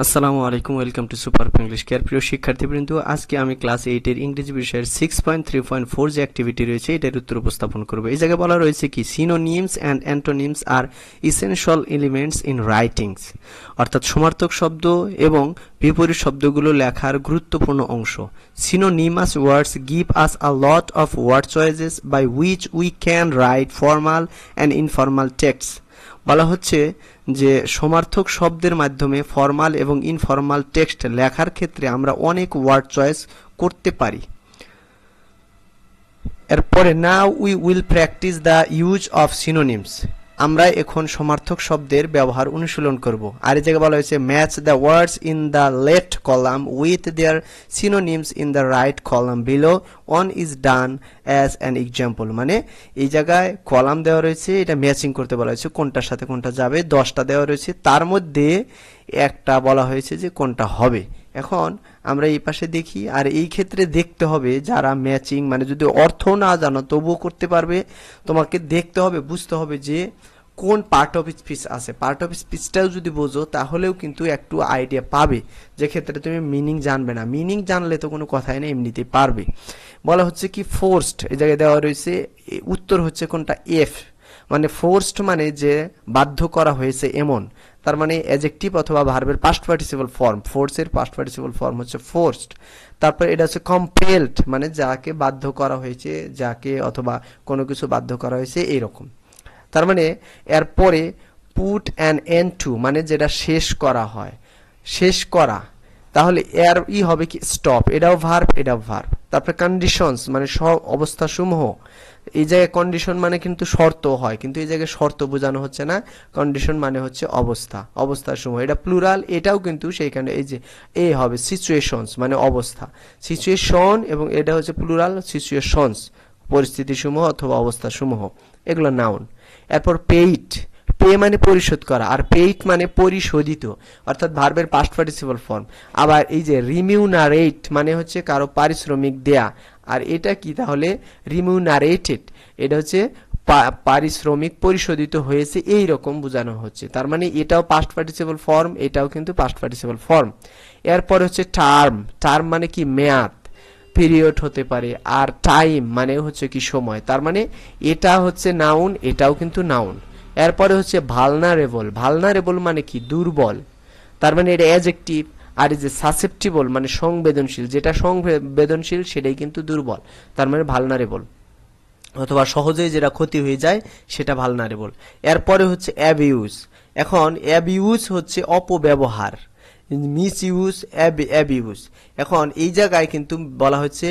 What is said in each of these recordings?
আসসালামু আলাইকুম, welcome to super English care. প্রিয় শিক্ষার্থীবৃন্দ, আজকে আমি ক্লাস 8 এর ইংরেজি বিষয়ের 6.3.4 যে অ্যাক্টিভিটি রয়েছে এটার উত্তর উপস্থাপন করব। এই জায়গায় বলা রয়েছে কি, synonyms and antonyms are essential elements in writings, অর্থাৎ সমার্থক শব্দ এবং বিপরীত শব্দগুলো লেখার গুরুত্বপূর্ণ অংশ। Synonymous words give us a lot of word choices by which we can write formal and informal text. বলা হচ্ছে যে সমার্থক শব্দের মাধ্যমে ফর্মাল এবং ইনফর্মাল টেক্সট লেখার ক্ষেত্রে আমরা অনেক ওয়ার্ড চয়েস করতে পারি। এরপরে now we will practice the use of synonyms, আমরা এখন সমার্থক শব্দের ব্যবহার অনুশীলন করব। আর এই জায়গায় বলা হয়েছে match the words in the left column with their synonyms in the right column below on is done as an example. মানে এই জায়গায় কলাম দেওয়া রয়েছে, এটা ম্যাচিং করতে বলা হয়েছে, কোনটার সাথে কোনটা যাবে। 10টা দেওয়া রয়েছে, তার মধ্যে একটা বলা হয়েছে যে কোনটা হবে। এখন আমরা এই পাশে দেখি, আর এই ক্ষেত্রে দেখতে হবে যারা ম্যাচিং, মানে যদি অর্থ না জানো তবুও করতে পারবে, তোমাকে দেখতে হবে, বুঝতে হবে যে কোন পার্ট অফ স্পিচ আছে। পার্ট অফ স্পিচটাও যদি বোঝো তাহলেও কিন্তু একটু আইডিয়া পাবে, যে ক্ষেত্রে তুমি মিনিং জানবে না। মিনিং জানলে তো কোনো কথাই না, এমনিতেই পারবে। বলা হচ্ছে কি ফোর্সড, এই জায়গায় দেওয়া রয়েছে, উত্তর হচ্ছে কোনটা, এফ। মানে ফোর্সড মানে যে বাধ্য করা হয়েছে এমন, তার মানে অ্যাডজেক্টিভ অথবা ভার্বের পাস্ট পার্টিসিপল ফর্ম। ফোর্সের পাস্ট পার্টিসিপল ফর্ম হচ্ছে ফোর্সড। তারপর এটা হচ্ছে কম্পেলড, মানে যাকে বাধ্য করা হয়েছে, যাকে অথবা কোনো কিছু বাধ্য করা হয়েছে এইরকম। তার মানে এরপরে পুট অ্যান এন্ড টু, মানে যেটা শেষ করা হয়, শেষ করা। তাহলে এর হবে কি, স্টপ, এটাও ভার্ব, এটাও ভার্ব। তারপরে কন্ডিশনস মানে অবস্থা সমূহ। এই জায়গায় কন্ডিশন মানে কিন্তু শর্ত হয়, কিন্তু এই জায়গায় শর্ত বোঝানো হচ্ছে না, কন্ডিশন মানে হচ্ছে অবস্থা, অবস্থা সমূহ। এটা প্লুরাল, এটাও কিন্তু সেইখানে এই যে এ হবে সিচুয়েশনস মানে অবস্থা, সিচুয়েশন, এবং এটা হচ্ছে প্লুরাল সিচুয়েশনস, পরিস্থিতি সমূহ অথবা অবস্থা সমূহ, এগুলো নাউন। এরপর পেইড, পে মানে পরিশোধ করা, আর পেইড মানে পরিশোধিত, অর্থাৎ ভার্বের পাস্ট পার্টিসিপল ফর্ম। আবার এই যে রিমিউনারেট মানে হচ্ছে কারো পারিশ্রমিক দেয়া, আর এটা কি তাহলে, রিমিউনারেটেড, এটা হচ্ছে পারিশ্রমিক পরিশোধিত হয়েছে, এই রকম বোঝানো হচ্ছে। তার মানে এটাও পাস্ট পার্টিসিপল ফর্ম, এটাও কিন্তু পাস্ট পার্টিসিপল ফর্ম। এরপর হচ্ছে টার্ম, টার্ম মানে কি মেয়াদ, পিরিয়ড হতে পারে। আর টাইম মানে হচ্ছে কি সময়, তার মানে এটা হচ্ছে নাউন, এটাও কিন্তু নাউন। এরপরে হচ্ছে ভালনারেবল, ভালনারেবল মানে কি দুর্বল, তার মানে এটা অ্যাডজেক্টিভ। আর এই যে সাসেপ্টিবল মানে সংবেদনশীল, যেটা সংবেদনশীল সেটাই কিন্তু দুর্বল, তার মানে ভালনারেবল, অথবা সহজেই যেটা ক্ষতি হয়ে যায় সেটা ভালনারেবল। এরপরে হচ্ছে অ্যাবিউজ। এখন অ্যাবিউজ হচ্ছে অপব্যবহার, মিস ইউজ, অ্যাবিউজ। এখন এই জায়গায় কিন্তু বলা হচ্ছে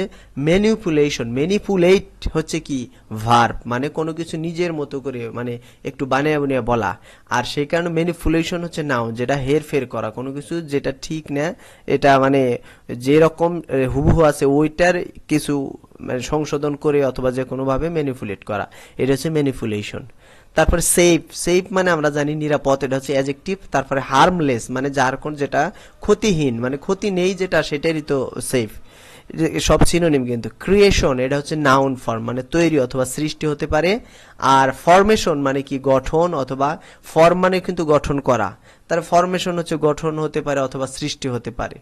ম্যানিপুলেশন, ম্যানিপুলেট হচ্ছে কি ভার্ব, মানে কোনো কিছু নিজের মতো করে মানে একটু বানিয়ে বানিয়ে বলা। আর সেই কারণে ম্যানিপুলেশন হচ্ছে নাউন, যেটা হেরফের করা, কোনো কিছু যেটা ঠিক না, এটা মানে যেরকম হুবহু আছে ওইটার কিছু মানে সংশোধন করে অথবা যে কোনোভাবে ম্যানিপুলেট করা, এটা হচ্ছে ম্যানিপুলেশন। তারপরে সেফ, সেফ মানে আমরা জানি নিরাপদ, এটা হচ্ছে অ্যাডজেক্টিভ। তারপরে হার্মলেস মানে যার কোন যেটা ক্ষতিহীন, মানে ক্ষতি নেই যেটা, সেটারই তো সেফ। সব সিনোনিম কিন্তু। ক্রিয়েশন এটা হচ্ছে নাউন ফর্ম, মানে তৈরি অথবা সৃষ্টি হতে পারে। আর ফরমেশন মানে কি গঠন, অথবা ফর্ম মানে কিন্তু গঠন করা, তার ফরমেশন হচ্ছে গঠন হতে পারে অথবা সৃষ্টি হতে পারে।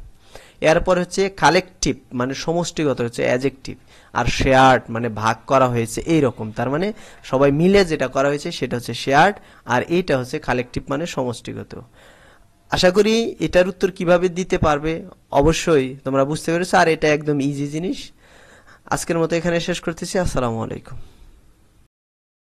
এরপর হচ্ছে কালেকটিভ মানে সমষ্টিগত, হচ্ছে অ্যাডজেক্টিভ। আর শেয়ার্ড মানে ভাগ করা হয়েছে এইরকম, তার মানে সবাই মিলে যেটা করা হয়েছে সেটা হচ্ছে শেয়ার্ড, আর এইটা হচ্ছে কালেকটিভ মানে সমষ্টিগত। আশা করি এটার উত্তর কিভাবে দিতে পারবে অবশ্যই তোমরা বুঝতে পেরেছো, আর এটা একদম ইজি জিনিস। আজকের মতো এখানে শেষ করতেছি। আসসালামু আলাইকুম।